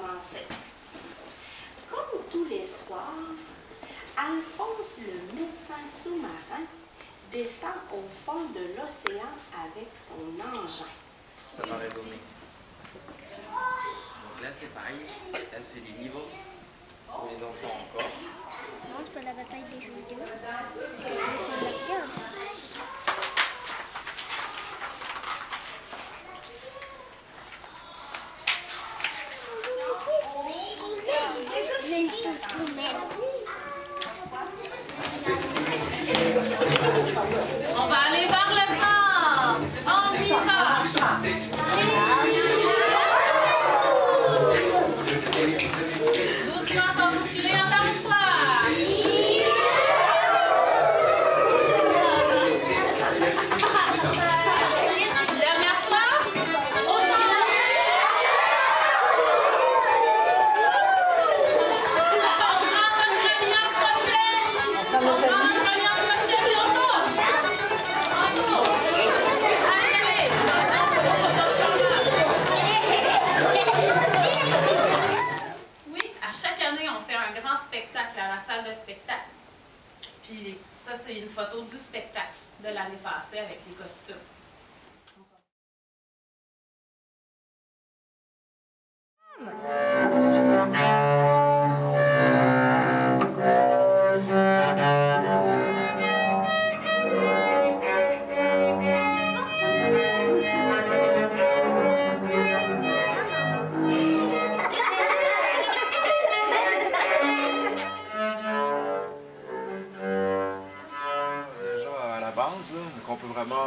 commencer. Comme tous les soirs, Alphonse, le médecin sous-marin, descend au fond de l'océan avec son engin. Ça dans les données. Donc là, c'est pareil. Là, c'est les niveaux pour les enfants encore. Non, c'est pas la bataille des jeux vidéo. Parce que je vais prendre la regarde. On va aller vers le centre. On y va. Doucement, sans bousculer encore une fois. Dernière fois. Au centre. On prend notre ami en crochet. On prend notre ami en crochet et on tourne. On tourne. Allez, oui, à chaque année, on fait un grand spectacle à la salle de spectacle. Puis ça, c'est une photo du spectacle de l'année passée avec les costumes. Déjà à la base, là, donc on peut vraiment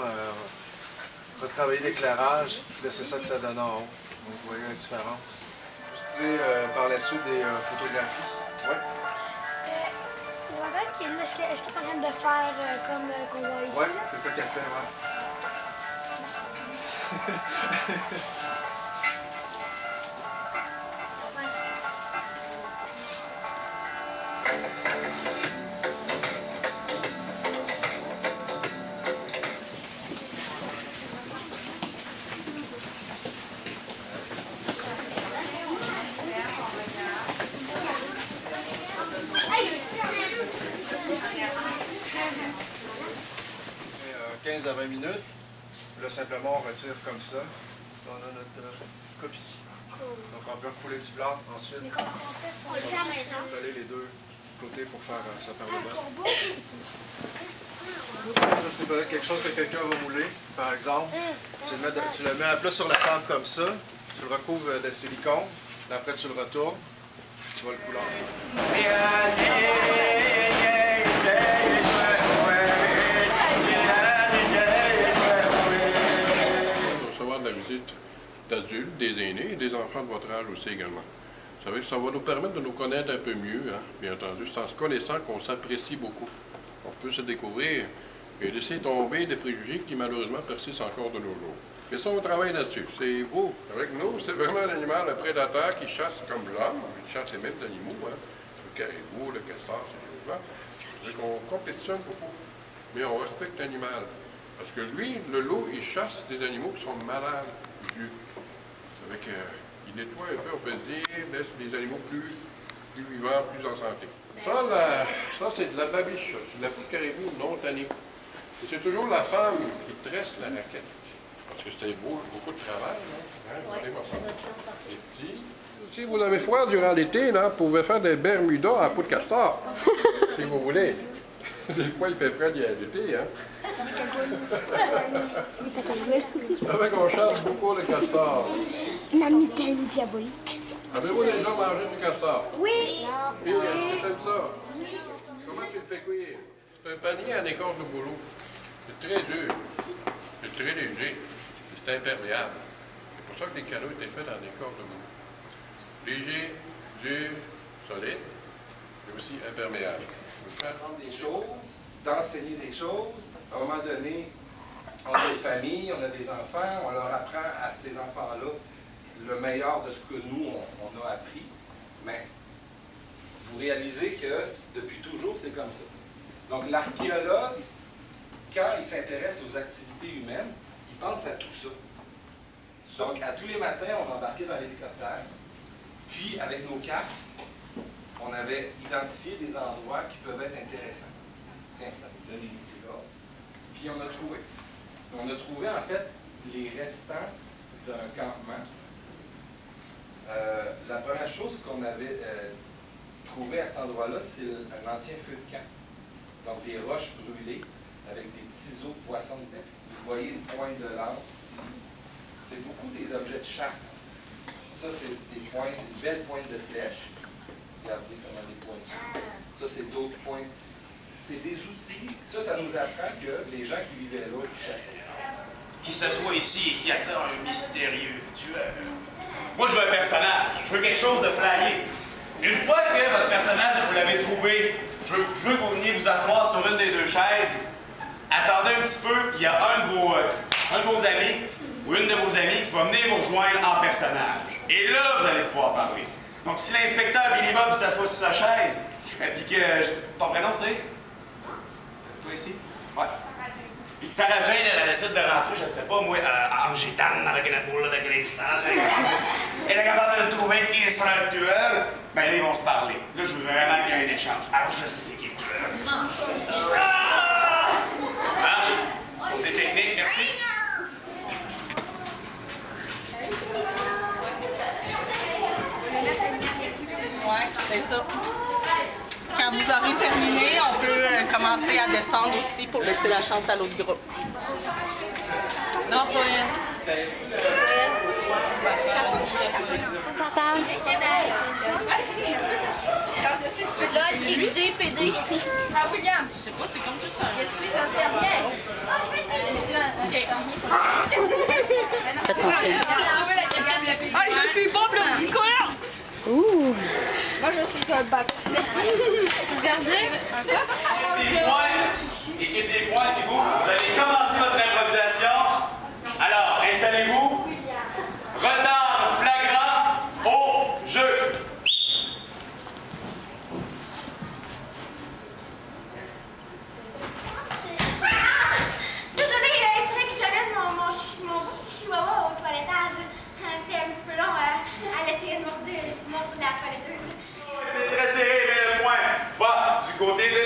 retravailler l'éclairage, là c'est ça que ça donne en haut. Donc vous voyez la différence. Illustrer par la suite des photographies. Ouais. Est-ce qu'elle est en train de faire comme qu'on voit ici? Ouais, c'est ça qu'elle fait, ouais. 15 à 20 minutes. Là, simplement, on retire comme ça. On a notre copie. Donc, on peut recouler du blanc ensuite. On le fait à la maison. Coller les deux côtés pour faire ça par le bas. Ça, c'est peut-être quelque chose que quelqu'un va rouler, par exemple. Tu le mets à plat sur la table comme ça. Tu le recouvres de silicone. Après, tu le retournes. Tu vas le couler. De la visite d'adultes, des aînés et des enfants de votre âge aussi également. Vous savez, ça va nous permettre de nous connaître un peu mieux, hein, bien entendu. C'est en se connaissant qu'on s'apprécie beaucoup. On peut se découvrir et laisser tomber des préjugés qui malheureusement persistent encore de nos jours. Mais ça, on travaille là-dessus. C'est beau. Avec nous, c'est vraiment un animal, un prédateur qui chasse comme l'homme. Il chasse les mêmes animaux, hein. Le caribou, le castor, ces choses-là. C'est qu'on compétitionne beaucoup, mais on respecte l'animal. Parce que lui, le loup, il chasse des animaux qui sont malades, vieux. Ça veut dire qu'il nettoie un peu, on peut dire, laisse les animaux plus vivants, plus en santé. Ça c'est de la babiche, c'est de la petite caribou non tannée. Et c'est toujours la femme qui tresse la raquette. Parce que c'était beaucoup de travail, hein? Regardez-moi ça. C'est petit. Si vous avez froid durant l'été, là, vous pouvez faire des bermudas à peau de castor, si vous voulez. Des fois, il fait frais l'été, hein? C'est vrai qu'on chasse beaucoup le castor. La mitaine diabolique. Avez-vous déjà mangé du castor? Oui! Et est-ce que t'aimes ça? Comment tu le fais cuire? C'est un panier en écorce de bouleau. C'est très dur. C'est très léger. C'est imperméable. C'est pour ça que les canots étaient faits en écorce de bouleau. Léger, dur, solide, mais aussi imperméable. Apprendre des choses, d'enseigner des choses. À un moment donné, on a des familles, on a des enfants, on leur apprend à ces enfants-là le meilleur de ce que nous, on a appris. Mais vous réalisez que depuis toujours, c'est comme ça. Donc l'archéologue, quand il s'intéresse aux activités humaines, il pense à tout ça. Donc à tous les matins, on embarquait dans l'hélicoptère, Puis, avec nos cartes, on avait identifié des endroits qui peuvent être intéressants. Tiens, ça nous donne des ordres. Puis, on a trouvé. On a trouvé, en fait, les restants d'un campement. La première chose qu'on avait trouvé à cet endroit-là, c'est un ancien feu de camp. Donc, des roches brûlées avec des petits os de poissons dedans. Vous voyez une pointe de lance ici. C'est beaucoup des objets de chasse. Ça, c'est des pointes, une belle pointe de flèche. Regardez comment les pointes sont. Ça, c'est d'autres pointes. C'est des outils. Ça nous apprend que les gens qui vivaient là, ils chassaient. Qui s'assoit ici et qui attend un mystérieux tueur. Moi, je veux un personnage. Je veux quelque chose de flyé. Une fois que votre personnage, vous l'avez trouvé, je veux que vous veniez vous asseoir sur une des deux chaises. Attendez un petit peu, puis il y a un de vos amis ou une de vos amies qui va venir vous rejoindre en personnage. Et là, vous allez pouvoir parler. Donc, si l'inspecteur Billy Bob s'assoit sur sa chaise, puis que ton prénom c'est? Toi ici? Ouais. Puis que Sarah Jane, elle décide de rentrer, je sais pas, moi, en gitane avec une boule de cristal. Elle est capable de trouver qui sera le tueur. Ben là, ils vont se parler. Là, je veux vraiment qu'il y ait un échange. Alors, je sais c'est qui le tueur. Marche. Pour des techniques, merci. Ouais, c'est ça. Quand vous aurez terminé, on peut commencer à descendre aussi pour laisser la chance à l'autre groupe. Non, pas rien. PD. Ah, William! Je sais pas, c'est comme juste un... Je suis infirmière. Ah, je suis Bob le bricoleur! Ouh! Moi, je suis un bac. Regardez. Des points, équipe des points, c'est vous. Vous allez commencer votre improvisation. Alors, installez-vous. Retard flagrant au jeu. Désolée, il fallait que j'amène mon petit chihuahua au toilettage. C'était un petit peu long. Elle essayait de mordre la toiletteuse. C'est très serré, mais le point va du côté de